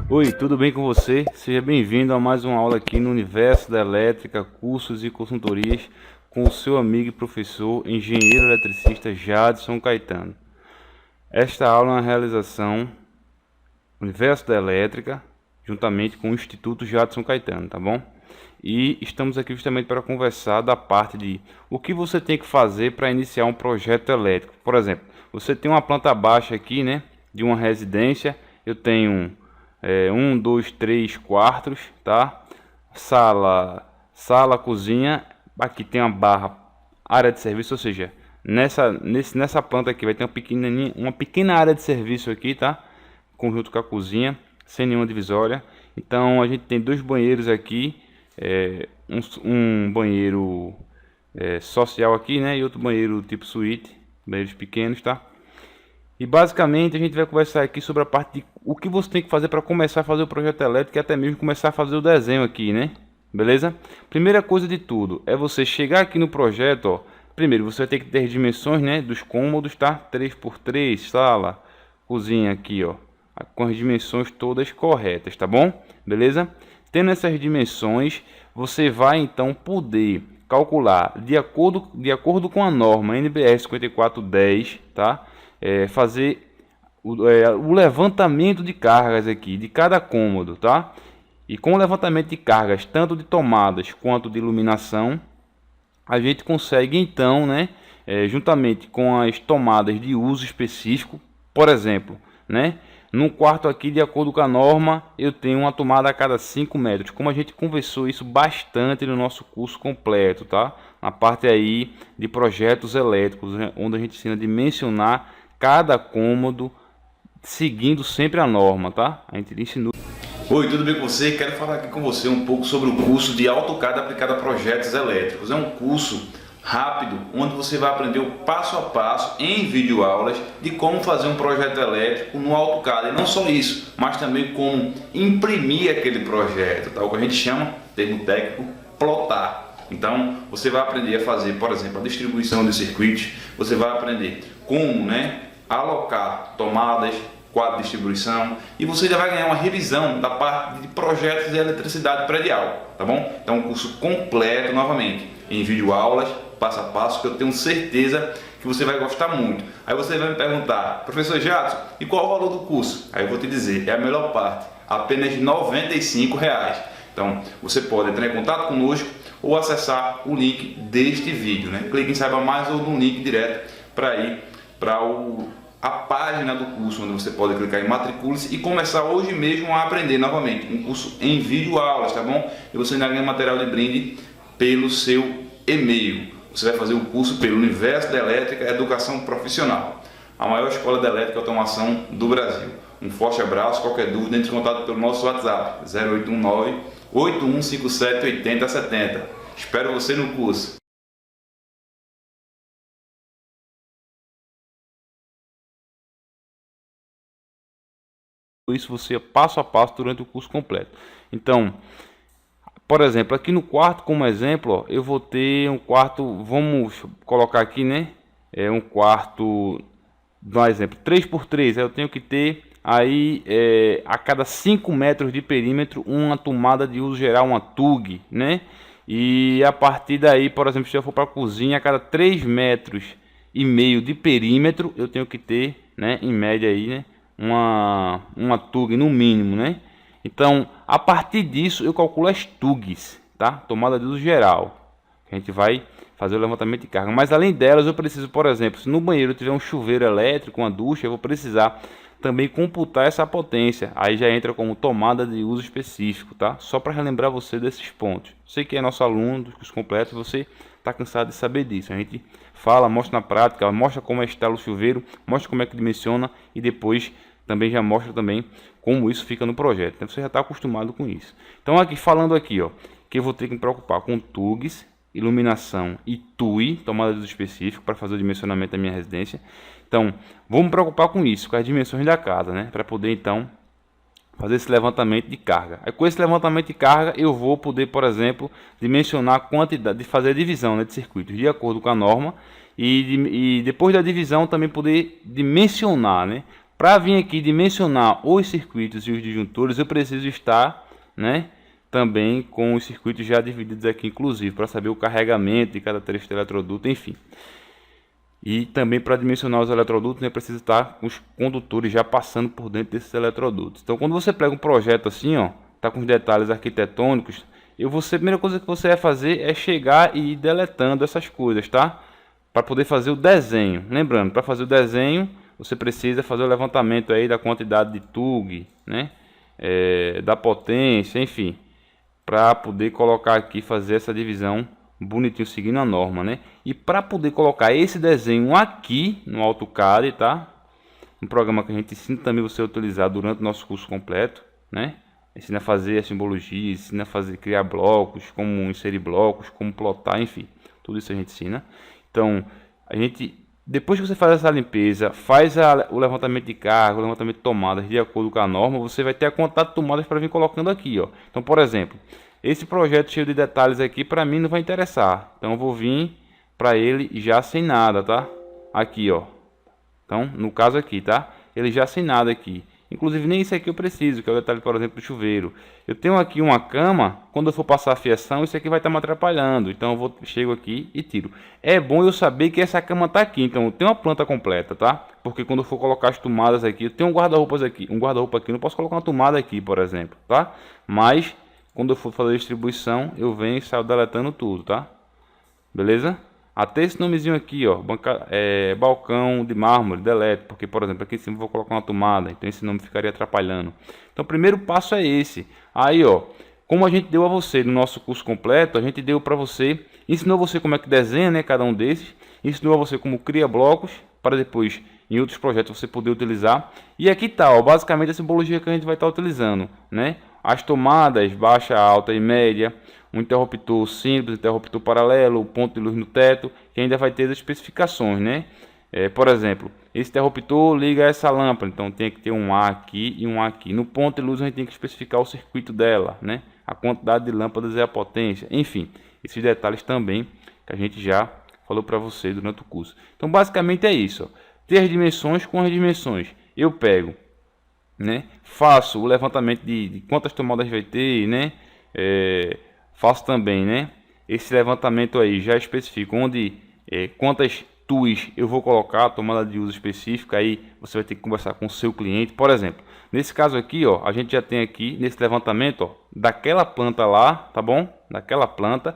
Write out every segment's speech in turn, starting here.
Oi, tudo bem com você? Seja bem-vindo a mais uma aula aqui no Universo da Elétrica, Cursos e Consultorias com o seu amigo e professor, engenheiro eletricista Jadson Caetano. Esta aula é uma realização Universo da Elétrica, juntamente com o Instituto Jadson Caetano, tá bom? E estamos aqui justamente para conversar da parte de o que você tem que fazer para iniciar um projeto elétrico. Por exemplo, você tem uma planta baixa aqui, né, de uma residência. Eu tenho 1, 2, 3 quartos, tá? Sala, cozinha. Aqui tem uma barra, área de serviço, ou seja, nessa planta aqui vai ter uma pequena área de serviço aqui, tá? Conjunto com a cozinha, sem nenhuma divisória. Então a gente tem dois banheiros aqui, um banheiro social aqui, né? E outro banheiro tipo suíte, banheiros pequenos, tá? E basicamente a gente vai conversar aqui sobre a parte de o que você tem que fazer para começar a fazer o projeto elétrico e até mesmo começar a fazer o desenho aqui, né? Beleza? Primeira coisa de tudo é você chegar aqui no projeto, ó. Primeiro você vai ter que ter as dimensões, né, dos cômodos, tá? 3x3, sala, cozinha aqui, ó, com as dimensões todas corretas, tá bom? Beleza? Tendo essas dimensões, você vai então poder calcular de acordo com a norma NBR 5410, tá? Fazer o levantamento de cargas aqui de cada cômodo, tá? E com o levantamento de cargas tanto de tomadas quanto de iluminação, a gente consegue então, né, juntamente com as tomadas de uso específico, por exemplo, né, num quarto aqui, de acordo com a norma, eu tenho uma tomada a cada 5 metros, como a gente conversou isso bastante no nosso curso completo, tá? Na parte aí de projetos elétricos, né, onde a gente ensina a dimensionar cada cômodo seguindo sempre a norma, tá? A gente ensinou. Oi, tudo bem com você? Quero falar aqui com você um pouco sobre o curso de AutoCAD aplicado a projetos elétricos. É um curso rápido, onde você vai aprender o passo a passo em videoaulas de como fazer um projeto elétrico no AutoCAD. E não só isso, mas também como imprimir aquele projeto, tá? O que a gente chama, termo técnico, plotar. Então, você vai aprender a fazer, por exemplo, a distribuição de circuitos, você vai aprender como, né, alocar tomadas, quadro de distribuição, e você já vai ganhar uma revisão da parte de projetos de eletricidade predial, tá bom? Então, um curso completo, novamente, em videoaulas, passo a passo, que eu tenho certeza que você vai gostar muito. Aí você vai me perguntar, professor Jadson, e qual o valor do curso? Aí eu vou te dizer, é a melhor parte, apenas R$ 95. Então, você pode entrar em contato conosco ou acessar o link deste vídeo, né? Clique em Saiba Mais ou no link direto para ir para a página do curso, onde você pode clicar em matricule-se e começar hoje mesmo a aprender novamente. Um curso em videoaulas, tá bom? E você ainda ganha material de brinde pelo seu e-mail. Você vai fazer o curso pelo Universo da Elétrica Educação Profissional, a maior escola de elétrica e automação do Brasil. Um forte abraço, qualquer dúvida, entre em contato pelo nosso WhatsApp 0819 8157 8070. Espero você no curso. Isso você passo a passo durante o curso completo. Então, por exemplo, aqui no quarto, como exemplo, ó, eu vou ter um quarto, vamos colocar aqui, né? Um quarto, dá um exemplo, 3x3, eu tenho que ter aí a cada 5 metros de perímetro uma tomada de uso geral, uma TUG, né? E a partir daí, por exemplo, se eu for para a cozinha, a cada 3,5 metros de perímetro eu tenho que ter, né, em média aí, né, uma TUG no mínimo, né? Então, a partir disso eu calculo as TUGs, tá? Tomada de uso geral. A gente vai fazer o levantamento de carga. Mas além delas, eu preciso, por exemplo, se no banheiro tiver um chuveiro elétrico, uma ducha, eu vou precisar também computar essa potência. Aí já entra como tomada de uso específico, tá? Só para relembrar você desses pontos. Você que é nosso aluno dos cursos completos, você está cansado de saber disso. A gente fala, mostra na prática, mostra como é instala o chuveiro, mostra como é que dimensiona e depois também já mostra também como isso fica no projeto. Então você já está acostumado com isso. Então aqui falando aqui, ó, que eu vou ter que me preocupar com TUGs, iluminação e TUI, tomada de uso específico, para fazer o dimensionamento da minha residência. Então, vou me preocupar com isso, com as dimensões da casa, né? Para poder então fazer esse levantamento de carga. Aí com esse levantamento de carga eu vou poder, por exemplo, dimensionar a quantidade, de fazer a divisão, né, de circuitos de acordo com a norma e depois da divisão também poder dimensionar, né? Para vir aqui dimensionar os circuitos e os disjuntores, eu preciso estar, né, também com os circuitos já divididos aqui, inclusive, para saber o carregamento de cada trecho de eletroduto, enfim. E também para dimensionar os eletrodutos, né, precisa estar com os condutores já passando por dentro desses eletrodutos. Então, quando você pega um projeto assim, ó, tá com os detalhes arquitetônicos, a primeira coisa que você vai fazer é chegar e ir deletando essas coisas, tá? Para poder fazer o desenho. Lembrando, para fazer o desenho, você precisa fazer o levantamento aí da quantidade de TUG, né? Da potência, enfim, para poder colocar aqui, fazer essa divisão bonitinho, seguindo a norma, né? E para poder colocar esse desenho aqui no AutoCAD, tá? Um programa que a gente ensina também você a utilizar durante o nosso curso completo, né? Ensina a fazer a simbologia, ensina a fazer, criar blocos, como inserir blocos, como plotar, enfim, tudo isso a gente ensina. Então, depois que você faz essa limpeza, faz o levantamento de carga, o levantamento de tomadas de acordo com a norma, você vai ter a quantidade de tomadas para vir colocando aqui, ó. Então, por exemplo, esse projeto cheio de detalhes aqui para mim não vai interessar. Então eu vou vir para ele já sem nada, tá? Aqui, ó. Então, no caso aqui, tá? Ele já sem nada aqui. Inclusive nem isso aqui eu preciso, que é o detalhe, por exemplo, do chuveiro. Eu tenho aqui uma cama, quando eu for passar a fiação, isso aqui vai estar me atrapalhando. Então eu chego aqui e tiro. É bom eu saber que essa cama está aqui, então eu tenho uma planta completa, tá? Porque quando eu for colocar as tomadas aqui, eu tenho um guarda-roupas aqui. Um guarda-roupa aqui, eu não posso colocar uma tomada aqui, por exemplo, tá? Mas quando eu for fazer a distribuição, eu venho e saio deletando tudo, tá? Beleza? Até esse nomezinho aqui, ó, balcão de mármore, delete, porque, por exemplo, aqui em cima eu vou colocar uma tomada, então esse nome ficaria atrapalhando. Então o primeiro passo é esse. Aí, ó, como a gente deu a você no nosso curso completo, a gente deu para você, ensinou você como é que desenha, né, cada um desses, ensinou a você como cria blocos, para depois, em outros projetos, você poder utilizar. E aqui tá, ó, basicamente a simbologia que a gente vai estar utilizando, né? As tomadas, baixa, alta e média, um interruptor simples, interruptor paralelo, o ponto de luz no teto, que ainda vai ter as especificações, né? Por exemplo, esse interruptor liga essa lâmpada, então tem que ter um A aqui e um A aqui. No ponto de luz a gente tem que especificar o circuito dela, né? A quantidade de lâmpadas e a potência, enfim, esses detalhes também que a gente já falou para você durante o curso. Então basicamente é isso, ó. Ter as dimensões com as dimensões. Eu pego, né? Faço o levantamento de quantas tomadas vai ter, né? Faço também, né? Esse levantamento aí já especifico onde, quantas TUs eu vou colocar, tomada de uso específica. Aí você vai ter que conversar com o seu cliente. Por exemplo, nesse caso aqui, ó, a gente já tem aqui nesse levantamento, ó, daquela planta lá, tá bom? Daquela planta,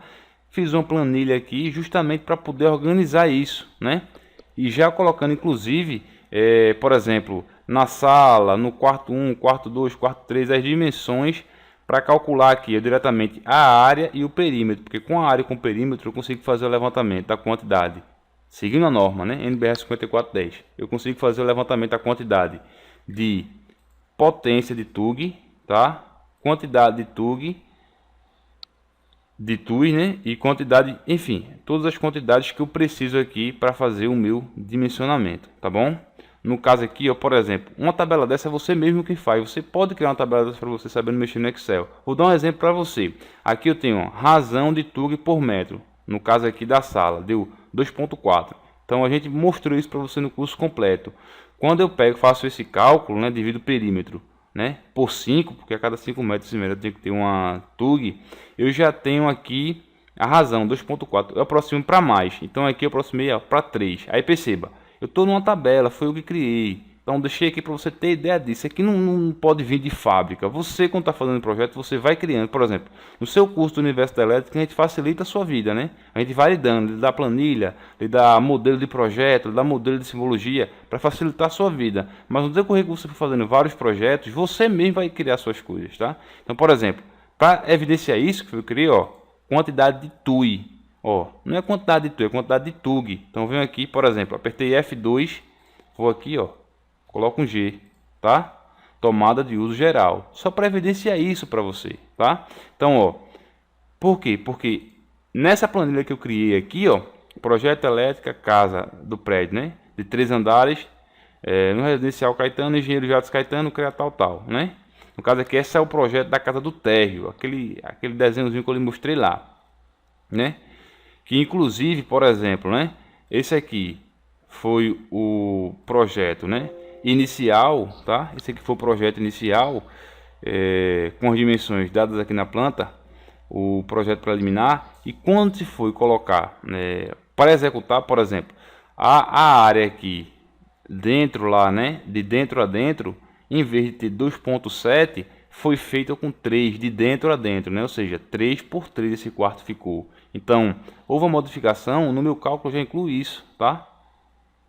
fiz uma planilha aqui justamente para poder organizar isso, né? E já colocando inclusive, por exemplo, na sala, no quarto 1, quarto 2, quarto 3, as dimensões para calcular aqui diretamente a área e o perímetro, porque com a área e com o perímetro eu consigo fazer o levantamento da quantidade, seguindo a norma, né, NBR 5410, eu consigo fazer o levantamento da quantidade de potência de TUG, tá? Quantidade de TUG, né, e quantidade, enfim, todas as quantidades que eu preciso aqui para fazer o meu dimensionamento, tá bom? No caso aqui, ó, por exemplo, uma tabela dessa é você mesmo que faz. Você pode criar uma tabela dessa para você sabendo mexer no Excel. Vou dar um exemplo para você. Aqui eu tenho, ó, razão de TUG por metro. No caso aqui da sala, deu 2.4. Então a gente mostrou isso para você no curso completo. Quando eu faço esse cálculo, né, divido o perímetro, né, por 5, porque a cada 5 metros e meio eu tenho que ter uma TUG, eu já tenho aqui a razão, 2.4. Eu aproximo para mais. Então aqui eu aproximei para 3. Aí perceba. Eu estou numa tabela, foi eu que criei. Então deixei aqui para você ter ideia disso. Aqui não pode vir de fábrica. Você, quando está fazendo o projeto, você vai criando. Por exemplo, no seu curso do Universo da Elétrica, a gente facilita a sua vida, né? A gente vai lhe dando, lhe dá planilha, lhe dá modelo de projeto, lhe dá modelo de simbologia, para facilitar a sua vida. Mas no decorrer que você for fazendo vários projetos, você mesmo vai criar suas coisas, tá? Então, por exemplo, para evidenciar isso que eu criei, ó, quantidade de TUI. Ó, não é quantidade de TUI, é quantidade de TUG. Então venho aqui, por exemplo, apertei F2, vou aqui, ó, coloco um G, tá? Tomada de uso geral. Só para evidenciar isso para você, tá? Então, ó, por quê? Porque nessa planilha que eu criei aqui, ó, projeto elétrica, casa do prédio, né? De 3 andares, no residencial Caetano, engenheiro Jatos Caetano, cria tal, né? No caso aqui, esse é o projeto da casa do térreo, aquele desenhozinho que eu lhe mostrei lá, né? Que inclusive, por exemplo, né? Esse aqui foi o projeto, né? Inicial, tá? Esse aqui foi o projeto inicial, com as dimensões dadas aqui na planta, o projeto preliminar. E quando se foi colocar, para executar, por exemplo, a área aqui dentro lá, né? De dentro a dentro, em vez de ter 2.7, foi feito com 3 de dentro a dentro, né? Ou seja, 3 por 3 esse quarto ficou. Então, houve uma modificação, no meu cálculo já inclui isso, tá?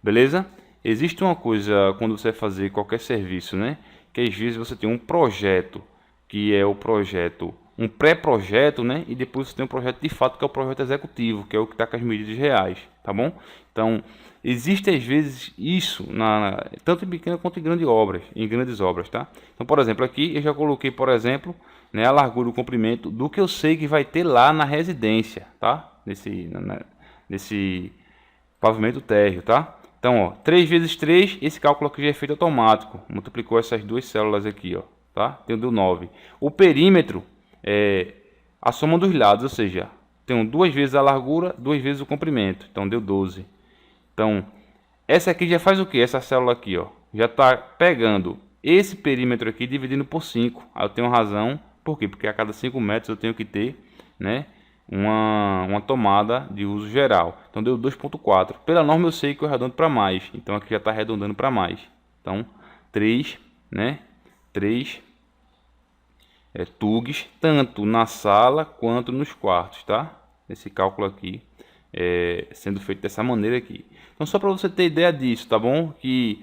Beleza? Existe uma coisa quando você vai fazer qualquer serviço, né? Que às vezes você tem um projeto, que é o projeto, um pré-projeto, né? E depois você tem um projeto de fato, que é o projeto executivo, que é o que está com as medidas reais, tá bom? Então, existe às vezes isso, tanto em pequenas quanto em grandes obras, tá? Então, por exemplo, aqui eu já coloquei, por exemplo, né, a largura e o comprimento do que eu sei que vai ter lá na residência, tá? Nesse pavimento térreo, tá? Então, ó, 3 vezes 3, esse cálculo aqui já é feito automático. Multiplicou essas duas células aqui, ó, tá? Deu 9. O perímetro é a soma dos lados, ou seja, tem 2 vezes a largura, 2 vezes o comprimento. Então, deu 12. Então, essa aqui já faz o que? Essa célula aqui, ó, já está pegando esse perímetro aqui dividindo por 5. Aí eu tenho razão. Por quê? Porque a cada 5 metros eu tenho que ter, né, uma tomada de uso geral. Então deu 2.4. Pela norma eu sei que eu arredondo para mais. Então aqui já está arredondando para mais. Então 3, né? 3 tugs, tanto na sala quanto nos quartos, tá? Esse cálculo aqui sendo feito dessa maneira aqui. Então só para você ter ideia disso, tá bom? Que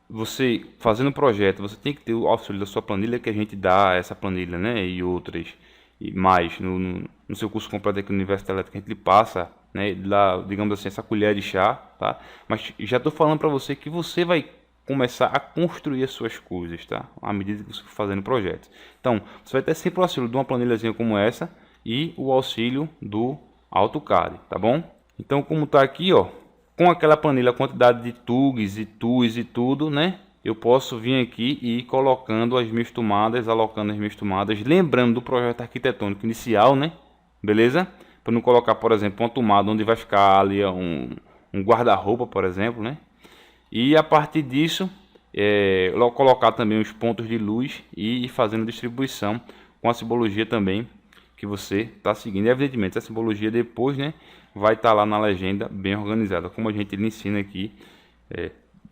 você fazendo o projeto, você tem que ter o auxílio da sua planilha, que a gente dá essa planilha, né? E outras e mais no seu curso completo aqui no Universo Elétrica, a gente lhe passa, né, lá, digamos assim, essa colher de chá, tá? Mas já estou falando para você que você vai começar a construir as suas coisas, tá? À medida que você for fazendo projetos. Então, você vai ter sempre o auxílio de uma planilhazinha como essa e o auxílio do AutoCAD, tá bom? Então, como está aqui, ó, com aquela planilha, a quantidade de tugs e tus e tudo, né? Eu posso vir aqui e ir colocando as minhas tomadas, alocando as minhas tomadas, lembrando do projeto arquitetônico inicial, né? Beleza? Para não colocar, por exemplo, uma tomada onde vai ficar ali um guarda-roupa, por exemplo, né? E a partir disso, colocar também os pontos de luz e ir fazendo distribuição com a simbologia também que você está seguindo. E, evidentemente, essa simbologia depois, né, vai estar lá na legenda bem organizada, como a gente lhe ensina aqui.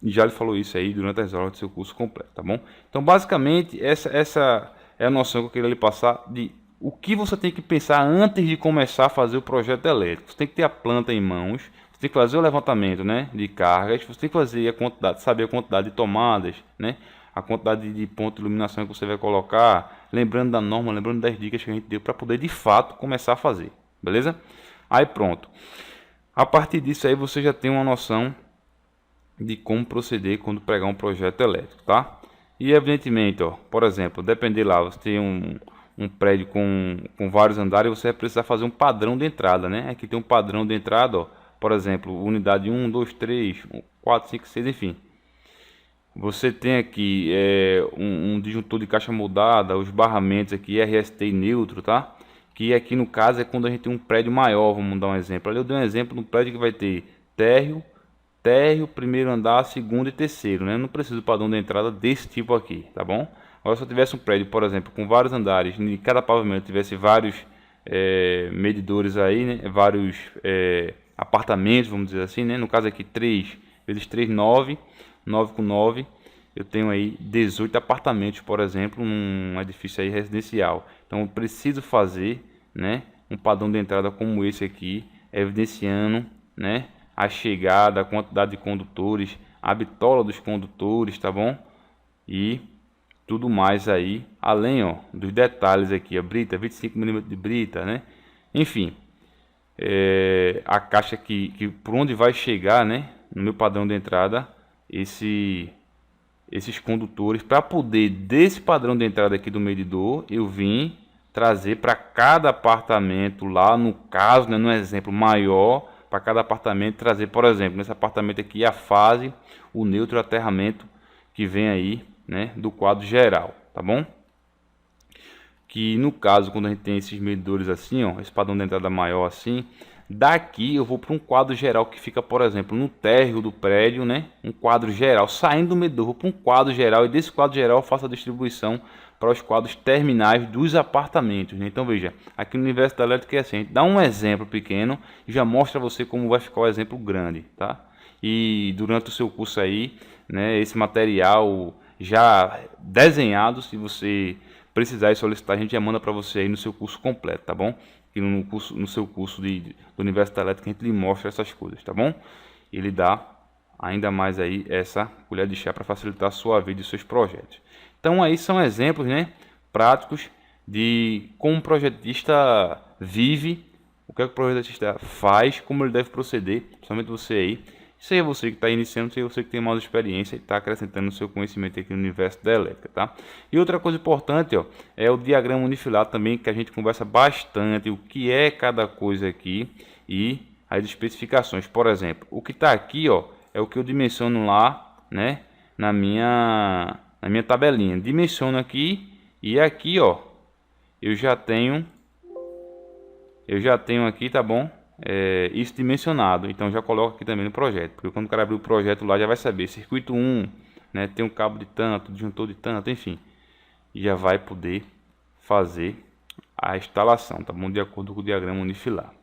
Já lhe falou isso aí durante as aulas do seu curso completo, tá bom? Então, basicamente, essa é a noção que eu queria lhe passar de o que você tem que pensar antes de começar a fazer o projeto elétrico. Você tem que ter a planta em mãos, você tem que fazer o levantamento, né, de cargas, você tem que fazer a quantidade, saber a quantidade de tomadas, né, a quantidade de pontos de iluminação que você vai colocar, lembrando da norma, lembrando das dicas que a gente deu para poder de fato começar a fazer, beleza? Aí pronto. A partir disso aí você já tem uma noção de como proceder quando pegar um projeto elétrico, tá? E evidentemente, ó, por exemplo, depender lá, você tem um prédio com vários andares, você vai precisar fazer um padrão de entrada, né? Aqui tem um padrão de entrada, ó, por exemplo, unidade 1, 2, 3, 4, 5, 6, enfim. Você tem aqui um disjuntor de caixa moldada, os barramentos aqui, RST neutro, tá? Que aqui no caso é quando a gente tem um prédio maior, vamos dar um exemplo. Ali eu dei um exemplo de um prédio que vai ter térreo, primeiro andar, segundo e terceiro, né? Não preciso do padrão de entrada desse tipo aqui, tá bom? Agora, se eu tivesse um prédio, por exemplo, com vários andares, em cada pavimento tivesse vários medidores aí, né? Vários apartamentos, vamos dizer assim, né? No caso aqui, 3 vezes 3, 9, 9 com 9, eu tenho aí 18 apartamentos, por exemplo, num edifício aí residencial. Então, eu preciso fazer, né, um padrão de entrada como esse aqui, evidenciando, né, a chegada, a quantidade de condutores, a bitola dos condutores, tá bom? E tudo mais aí, além, ó, dos detalhes aqui, a brita, 25 mm de brita, né? Enfim, a caixa que por onde vai chegar, né, no meu padrão de entrada, esses condutores, para poder desse padrão de entrada aqui do medidor, eu vim trazer para cada apartamento lá, no caso, né, no exemplo maior, para cada apartamento trazer, por exemplo, nesse apartamento aqui a fase, o neutro, o aterramento que vem aí né, do quadro geral, tá bom? Que no caso, quando a gente tem esses medidores assim, ó, esse padrão de entrada maior assim, daqui eu vou para um quadro geral que fica, por exemplo, no térreo do prédio, né? Um quadro geral, saindo do medidor, vou para um quadro geral e desse quadro geral eu faço a distribuição para os quadros terminais dos apartamentos, né? Então veja, aqui no universo da elétrica é assim, a gente dá um exemplo pequeno e já mostra a você como vai ficar o exemplo grande, tá? E durante o seu curso aí, né, esse material já desenhado, se você precisar e solicitar, a gente já manda para você aí no seu curso completo, tá bom? E no seu curso do universo da elétrica a gente lhe mostra essas coisas, tá bom? E ele dá ainda mais aí essa colher de chá para facilitar a sua vida e seus projetos. Então aí são exemplos, né, práticos de como o projetista vive, o que é que o projetista faz, como ele deve proceder, principalmente você aí. Seja você que está iniciando, seja você que tem mais experiência e está acrescentando o seu conhecimento aqui no universo da elétrica, tá? E outra coisa importante, ó, é o diagrama unifilar também, que a gente conversa bastante, o que é cada coisa aqui e as especificações. Por exemplo, o que está aqui, ó, é o que eu dimensiono lá, né, na minha tabelinha. Dimensiono aqui e aqui, ó, eu já tenho aqui, tá bom? Isso dimensionado, então já coloco aqui também no projeto, porque quando o cara abrir o projeto lá já vai saber, circuito 1, né, tem um cabo de tanto, disjuntor de tanto, enfim, e já vai poder fazer a instalação, tá bom? De acordo com o diagrama unifilar,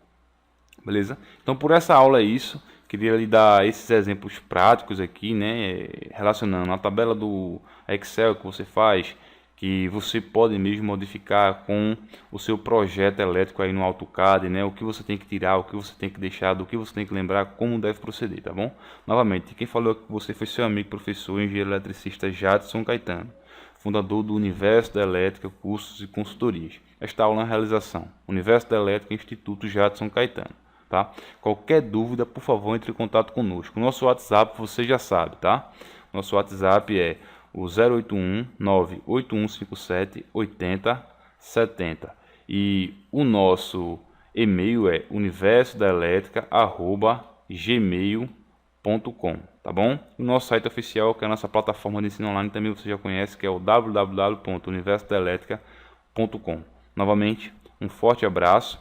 beleza? Então por essa aula é isso, queria lhe dar esses exemplos práticos aqui, né, relacionando a tabela do Excel que você faz, que você pode mesmo modificar com o seu projeto elétrico aí no AutoCAD, né? O que você tem que tirar, o que você tem que deixar, do que você tem que lembrar, como deve proceder, tá bom? Novamente, quem falou que você foi seu amigo, professor, engenheiro eletricista Jadson Caetano, fundador do Universo da Elétrica, cursos e consultorias. Esta aula é uma realização, Universo da Elétrica, Instituto Jadson Caetano, tá? Qualquer dúvida, por favor, entre em contato conosco. O nosso WhatsApp, você já sabe, tá? Nosso WhatsApp é o 081 98157 8070 e o nosso e-mail é universodaelétrica@gmail.com, tá bom? O nosso site oficial, que é a nossa plataforma de ensino online, também você já conhece, que é o www.universodaelétrica.com. Novamente, um forte abraço,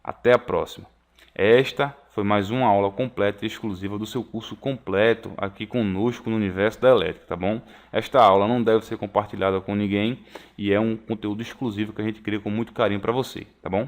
até a próxima. Esta foi mais uma aula completa e exclusiva do seu curso completo aqui conosco no Universo da Elétrica, tá bom? Esta aula não deve ser compartilhada com ninguém e é um conteúdo exclusivo que a gente cria com muito carinho para você, tá bom?